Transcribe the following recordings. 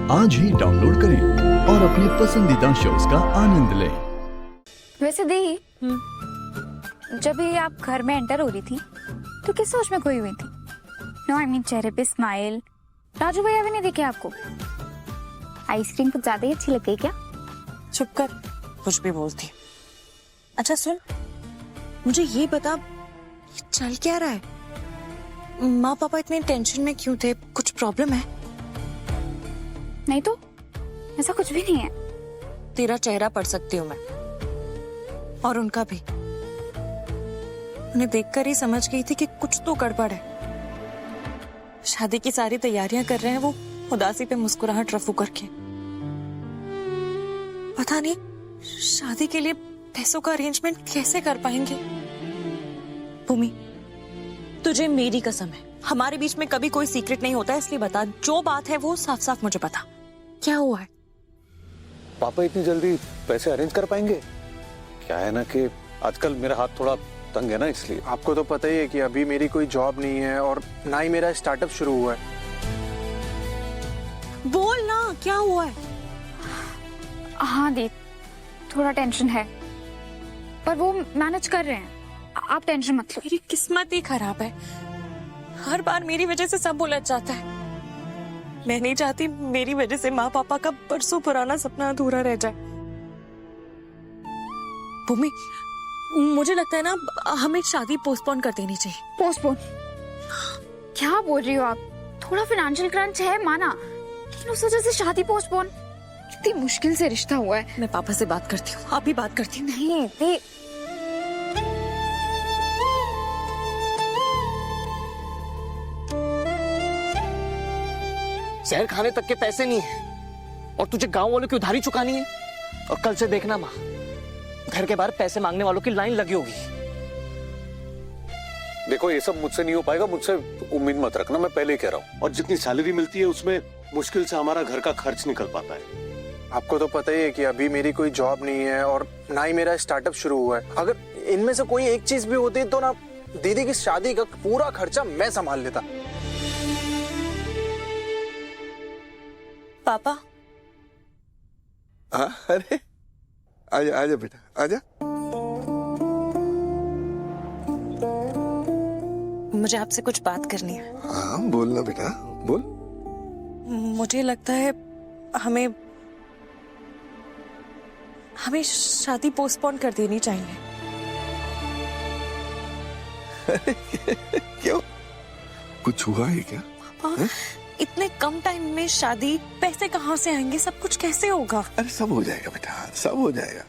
आज ही डाउनलोड करें और अपने पसंदीदा शोज का आनंद लें। वैसे दी, जब ये आप घर में एंटर हो रही थी तो किस सोच में खोई हुई थी? नो आई मीन चेहरे पे स्माइल। राजू भैया भी नहीं दिखे आपको? आइसक्रीम कुछ ज्यादा ही अच्छी लग गई क्या? चुप कर, कुछ भी बोलती। अच्छा सुन, मुझे ये बता, ये चल क्या रहा है? माँ पापा इतने टेंशन में क्यों थे? कुछ प्रॉब्लम है? नहीं तो ऐसा कुछ भी नहीं है। तेरा चेहरा पढ़ सकती हूँ मैं, और उनका भी। उन्हें देखकर ही समझ गई थी कि कुछ तो गड़बड़ है। शादी की सारी तैयारियां कर रहे हैं वो, उदासी पे मुस्कुराहट रफू करके। पता नहीं शादी के लिए पैसों का अरेंजमेंट कैसे कर पाएंगे। भूमि, तुझे मेरी कसम है, हमारे बीच में कभी कोई सीक्रेट नहीं होता, इसलिए बता, जो बात है वो साफ साफ मुझे बता, क्या हुआ है? पापा इतनी जल्दी पैसे अरेंज कर पाएंगे? क्या है ना कि आजकल मेरा हाथ थोड़ा तंग है ना, इसलिए। आपको तो पता ही है कि अभी मेरी कोई जॉब नहीं है और ना ही मेरा स्टार्टअप शुरू हुआ है। बोल ना, क्या हुआ है? हाँ दी, थोड़ा टेंशन है पर वो मैनेज कर रहे हैं, आप टेंशन मत लो। मेरी किस्मत ही खराब है, हर बार मेरी वजह से सब उलझ जाता है। मैं नहीं चाहती मेरी वजह से माँ पापा का बरसों पुराना सपना अधूरा रह जाए। भूमि, मुझे लगता है ना, हमें शादी पोस्टपोन कर देनी चाहिए। पोस्टपोन? क्या बोल रही हो आप? थोड़ा फाइनेंशियल क्रंच है माना, लेकिन उस वजह से शादी पोस्टपोन? कितनी मुश्किल से रिश्ता हुआ है। मैं पापा से बात करती हूँ, आप भी बात करती हूँ। नहीं दे, शहर खाने तक के पैसे नहीं है और तुझे गांव वालों की उधारी चुकानी है। और कल से देखना माँ, घर के बाहर पैसे मांगने वालों की लाइन लगी होगी। देखो, ये सब मुझसे नहीं हो पाएगा, मुझसे उम्मीद मत रखना, मैं पहले ही कह रहा हूँ। और जितनी सैलरी मिलती है उसमें मुश्किल से हमारा घर का खर्च निकल पाता है। आपको तो पता ही है कि अभी मेरी कोई जॉब नहीं है और ना ही मेरा स्टार्टअप शुरू हुआ है। अगर इनमें से कोई एक चीज भी होती तो ना दीदी की शादी का पूरा खर्चा मैं संभाल लेता। पापा, हाँ, अरे आजा आजा बेटा, आजा। मुझे आपसे कुछ बात करनी है। हाँ बोलना बेटा, बोल। मुझे लगता है हमें शादी पोस्टपोन कर देनी चाहिए। क्यों, कुछ हुआ है क्या? पापा, इतने कम टाइम में शादी, पैसे कहाँ से आएंगे, सब कुछ कैसे होगा? अरे सब हो जाएगा बेटा, सब हो जाएगा।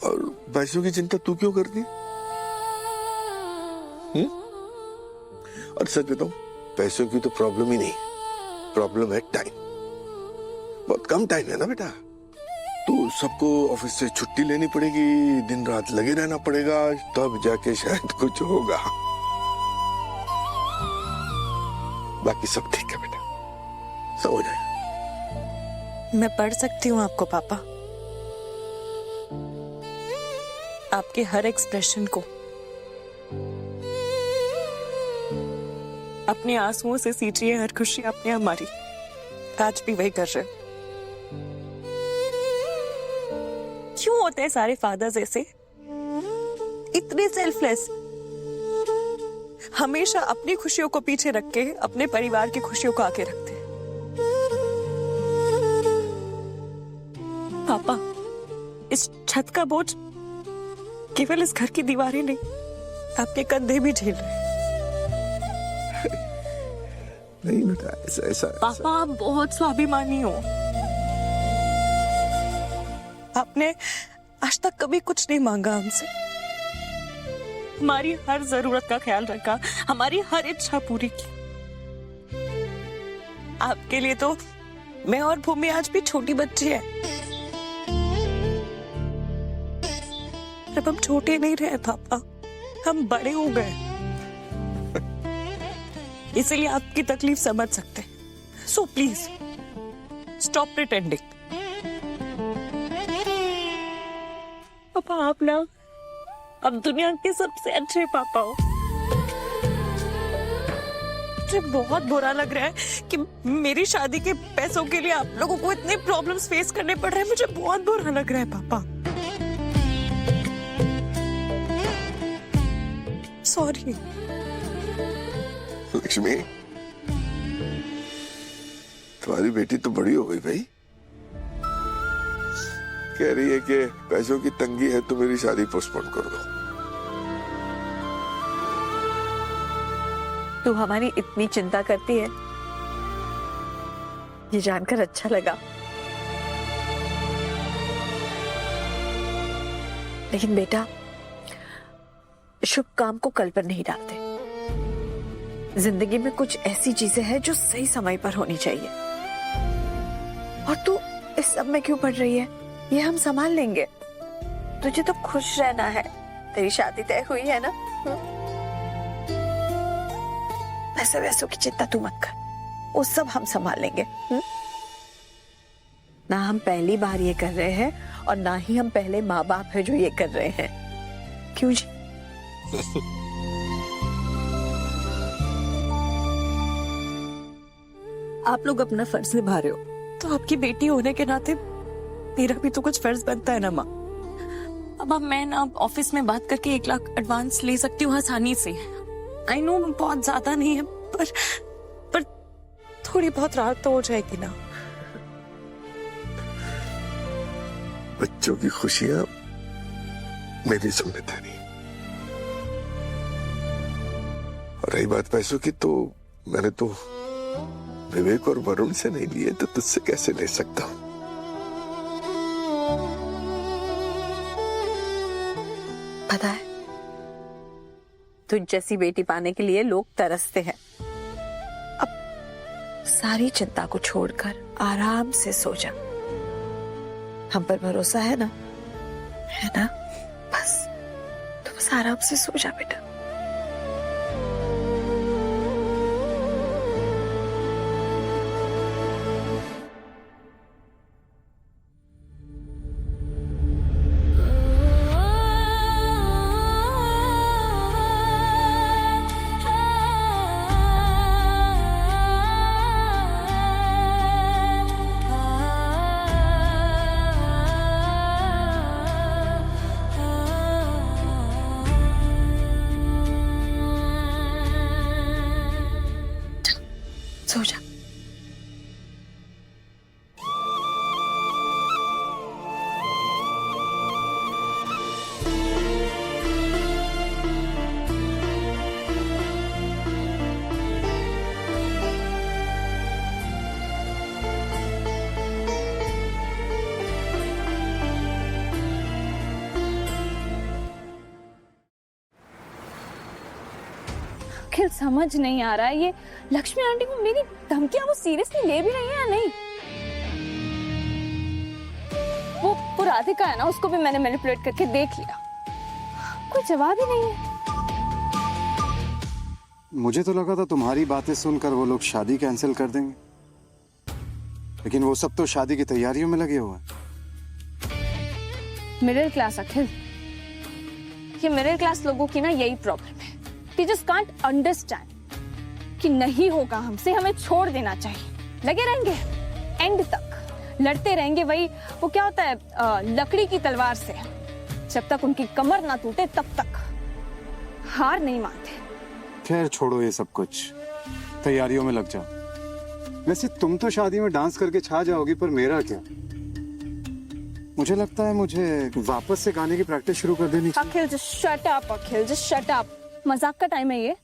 और पैसों की चिंता तू क्यों करती? और सच बताऊं, पैसों की तो प्रॉब्लम ही नहीं, प्रॉब्लम है टाइम। बहुत कम टाइम है ना बेटा, तो सबको ऑफिस से छुट्टी लेनी पड़ेगी, दिन रात लगे रहना पड़ेगा, तब जाके शायद कुछ होगा। बाकी सब ठीक है बेटा, सब हो जाएगा। मैं पढ़ सकती हूँ आपको पापा, आपके हर एक्सप्रेशन को, अपने आंसुओं से सींचिए हर खुशी आपने हमारी। आज भी वही कर रहे हो। क्यों होते हैं सारे फादर्स ऐसे, इतने सेल्फलेस? हमेशा अपनी खुशियों को पीछे रख के अपने परिवार की खुशियों को आगे रखते हैं। पापा, इस छत का बोझ केवल इस घर की दीवारें नहीं, आपके कंधे भी झेल रहे हैं। नहीं बेटा, ऐसा पापा, आप बहुत स्वाभिमानी हो। आपने आज तक कभी कुछ नहीं मांगा हमसे, हमारी हर जरूरत का ख्याल रखा, हमारी हर इच्छा पूरी की। आपके लिए तो मैं और भूमि आज भी छोटी बच्ची है। अब हम छोटे नहीं रहे पापा, हम बड़े हो गए, इसलिए आपकी तकलीफ समझ सकते हैं। So please stop pretending. पापा, आप ना अब दुनिया के सबसे अच्छे पापा हो। मुझे बहुत बुरा लग रहा है कि मेरी शादी के पैसों के लिए आप लोगों को इतने प्रॉब्लम्स फेस करने पड़ रहे हैं। मुझे बहुत बुरा लग रहा है पापा। सॉरी। लक्ष्मी, तुम्हारी बेटी तो बड़ी हो गई भाई। कह रही है कि पैसों की तंगी है तो मेरी शादी पोस्टपोन कर दो। तू हमारी इतनी चिंता करती है, ये जानकर अच्छा लगा। लेकिन बेटा, शुभ काम को कल पर नहीं डालते। जिंदगी में कुछ ऐसी चीजें हैं जो सही समय पर होनी चाहिए। और तू इस सब में क्यों पड़ रही है? ये हम संभाल लेंगे। तुझे तो खुश रहना है। तेरी शादी तय हुई है ना? ऐसे वैसों की चिंता तू मत कर, वो सब हम संभाल लेंगे। ना हम पहली बार ये कर रहे हैं और ना ही हम पहले माँ बाप है जो ये कर रहे हैं। क्यों जी? आप लोग अपना फर्ज निभा रहे हो, तो आपकी बेटी होने के नाते मेरा भी तो कुछ फर्ज बनता है ना माँ। अब मैं ना ऑफिस में बात करके 1 लाख एडवांस ले सकती हूँ आसानी से। आई नो बहुत ज्यादा नहीं है, पर थोड़ी बहुत राहत तो हो जाएगी ना। बच्चों की खुशियां मेरी जिम्मेदारी। और रही बात पैसों की, तो मैंने तो विवेक और वरुण से नहीं लिए, तो तुझसे कैसे ले सकता हूं? पता है, तुझ जैसी बेटी पाने के लिए लोग तरसते हैं। अब सारी चिंता को छोड़कर आराम से सो जा। हम पर भरोसा है ना? है ना? बस आराम से सो जा बेटा। सो जा। आखिर समझ नहीं आ रहा है, ये लक्ष्मी आंटी को मेरी धमकियां वो सीरियसली ले भी रही है या नहीं? वो राधिका है ना, उसको भी मैंने मैनिपुलेट करके देख लिया, कोई जवाब ही नहीं है। मुझे तो लगा था तुम्हारी बातें सुनकर वो लोग शादी कैंसिल कर देंगे, लेकिन वो सब तो शादी की तैयारियों में लगे हुए हैं। मिडिल क्लास अखिल, ये मिडिल क्लास लोगों की ना यही प्रॉब्लम है। They just can't understand कि नहीं होगा हमसे, हमें छोड़ देना चाहिए। लगे रहेंगे एंड तक, लड़ते रहेंगे। वही वो क्या होता है, लकड़ी की तलवार से, जब तक उनकी कमर ना टूटे तब तक हार नहीं मानते। खैर छोड़ो ये सब कुछ, तैयारियों में लग जाओ। वैसे तुम तो शादी में डांस करके छा जाओगी, पर मेरा क्या? मुझे लगता है मुझे वापस से गाने की प्रैक्टिस शुरू कर देनी चाहिए। अखिल just shut up, अखिल just shut up। मजाक का टाइम है ये?